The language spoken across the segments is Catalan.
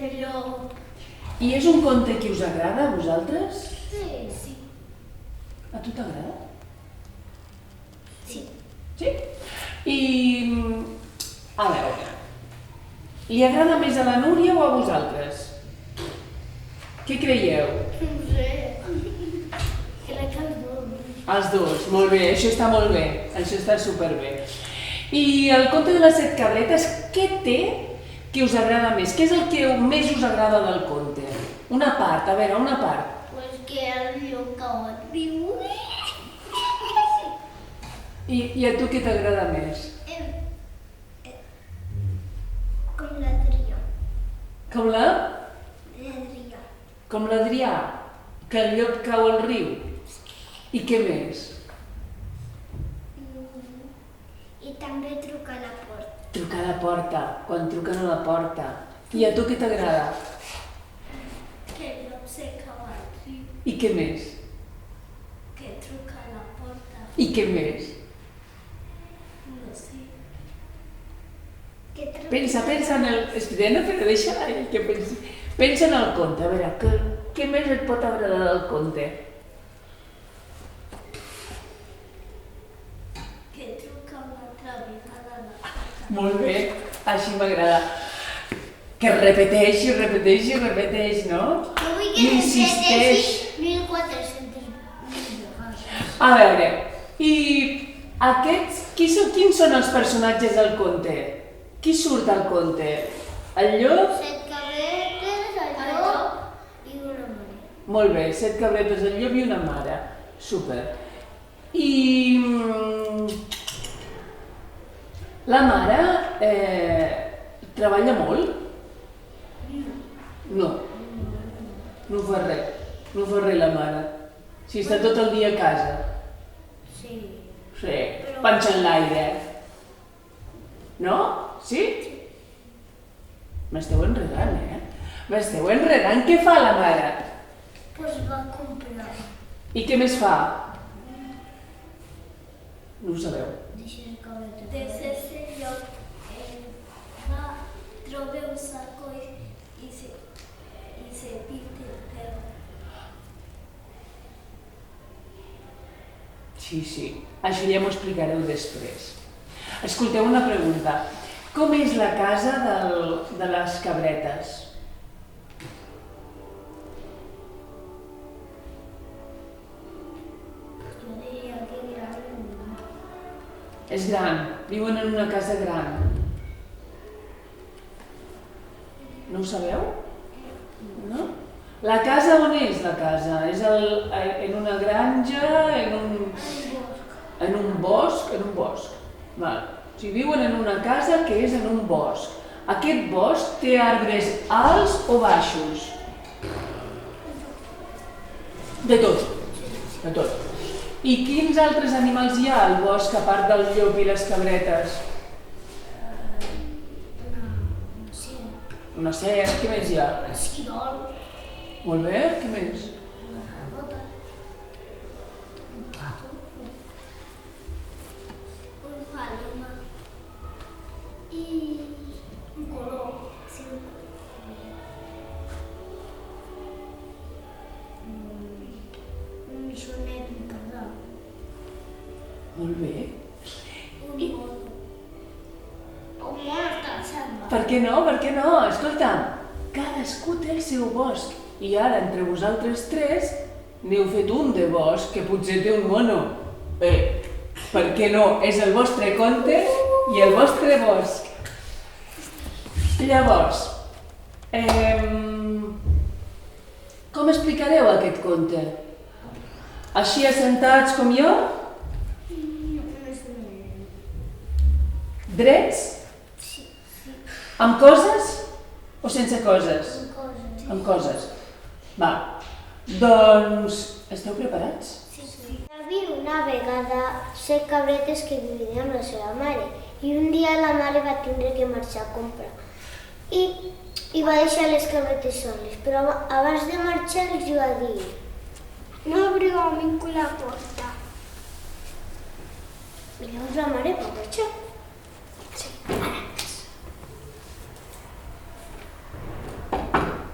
el llop. I és un conte que us agrada a vosaltres? Sí. A tu t'agrada? Sí. Sí? I... a veure... li agrada més a la Núria o a vosaltres? Què creieu? No sé. Crec que els dos. Els dos, molt bé, això està molt bé, això està superbé. I el conte de les 7 cabretes, què té que us agrada més? Què és el que més us agrada del conte? Una part, a veure, una part. Pues que el llop cau al riu. I a tu què t'agrada més? Com l'Adrià. Com la? L'Adrià. Com l'Adrià, que el llop cau al riu. I què més? I també truca a la porta. Trucar a la porta, quan truquen a la porta. I a tu què t'agrada? Que el llop se cau al riu. I què més? Que truca a la porta. I què més? No sé. Que truca... Pensa en el... Espera, però deixa que pensi. Pensa en el conte, a veure, què més et pot agradar del conte? Que truca una altra vegada a la porta. Molt bé, així m'agrada. Que repeteix, no? No vull que Insisteix. 1.400 vegades. A veure, i aquests, quins són els personatges del conte? Qui surt al conte? El llop? 7 cabretes, el llop i una mare. Molt bé, 7 cabretes, el llop i una mare. Super. I... la mare treballa molt? No. No fa res. No fa res la mare. Si està tot el dia a casa. Sí. Sí, panxa en l'aire. No? Sí? M'esteu enredant, M'esteu enredant. Què fa la mare? Pues va comprar. I què més fa? No ho sabeu. Deixes cabretes. Deixes el llop. Va, troba un saco i se pinta el peu. Sí. Això ja m'ho explicareu després. Escolteu una pregunta. Com és la casa de les cabretes? Jo diria que gran. És gran. Viuen en una casa gran. No ho sabeu? No? La casa on és la casa? És en una granja, en un bosc? En un bosc. Val. O sigui, viuen en una casa que és en un bosc. Aquest bosc té arbres alts o baixos? De tot. De tot. I quins altres animals hi ha al bosc a part del llop i les cabretes? Una serp, què més hi ha? Esquirol. Molt bé, què més? Un paloma. I un color. Sí, un missionet, un pardal. Molt bé. Un mono. Un mono està al selva. Per què no? Per què no? Escolta'm, cadascú té el seu bosc. I ara, entre vosaltres tres, n'heu fet un de bosc, que potser té un mono. Per què no? És el vostre conte i el vostre bosc. Llavors, com explicareu aquest conte? Així assentats com jo? Drets? Amb coses o sense coses? Amb coses. Va, doncs, esteu preparats? Hi havia una vegada 7 cabretes que vivien amb la seva mare i un dia la mare va tindre que marxar a comprar i va deixar les cabretes soles, però abans de marxar els va dir: no obriu a ningú la porta. I llavors la mare va marxar. Sí, ara.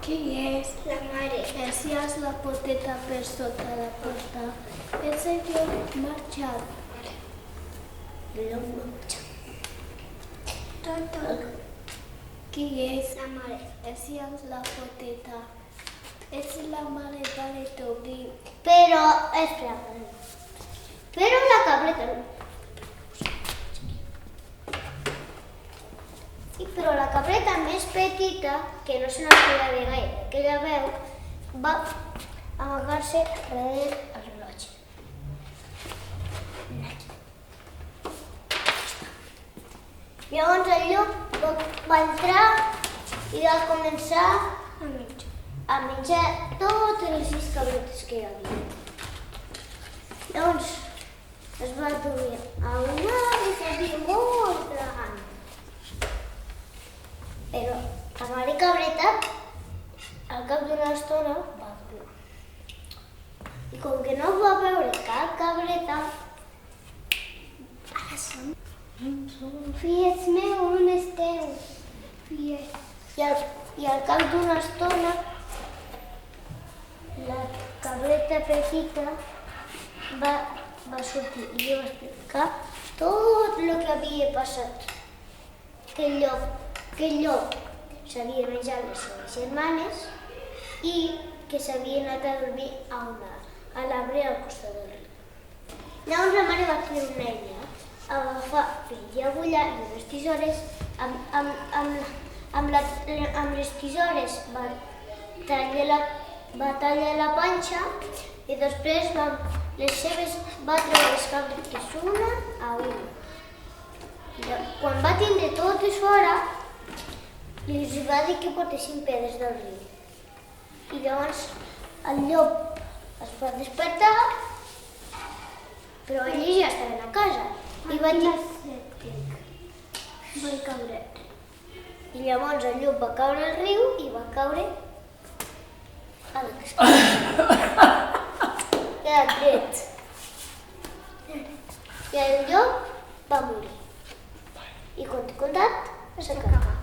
Qui és? La mare. Essies la poteta per sota la porta. El senyor marxat. El marxat. Tot. Qui és? La mare. Essies la poteta. És la mare de Toby. Però, espera. Però la cabreta no. Però la cabreta més petita, que no se n'havia de gaire, que ella veu, va amagar-se darrere el rellotge. Llavors el llop va entrar i va començar a menjar totes les 6 cabretes que hi havia. Llavors es va dormir a una i s'havia molt de gana. Però la mare cabreta, al cap d'una estona, va dormir. I com que no va veure cap cabreta, ara som. Fiets meu, on esteu? I al cap d'una estona, la cabreta petita va sortir i li va explicar tot el que havia passat. Que el llop s'havia menjat les seves germanes i que s'havia anat a dormir a l'arbre al costat del riu. Llavors la mare va fer una eina, agafar fil i agulla i unes tisores, amb les tisores va tallar la panxa i després va treure les cabretes una a una. Quan va tindre totes fora, li va dir que portessin pedres del riu. I llavors el llop es va despertar, però ells ja estaven a casa. I va dir... Vaig caure. I llavors el llop va caure al riu i va caure a la cascada. Queda dret. I el llop va morir. I com t'he contat, s'acaba.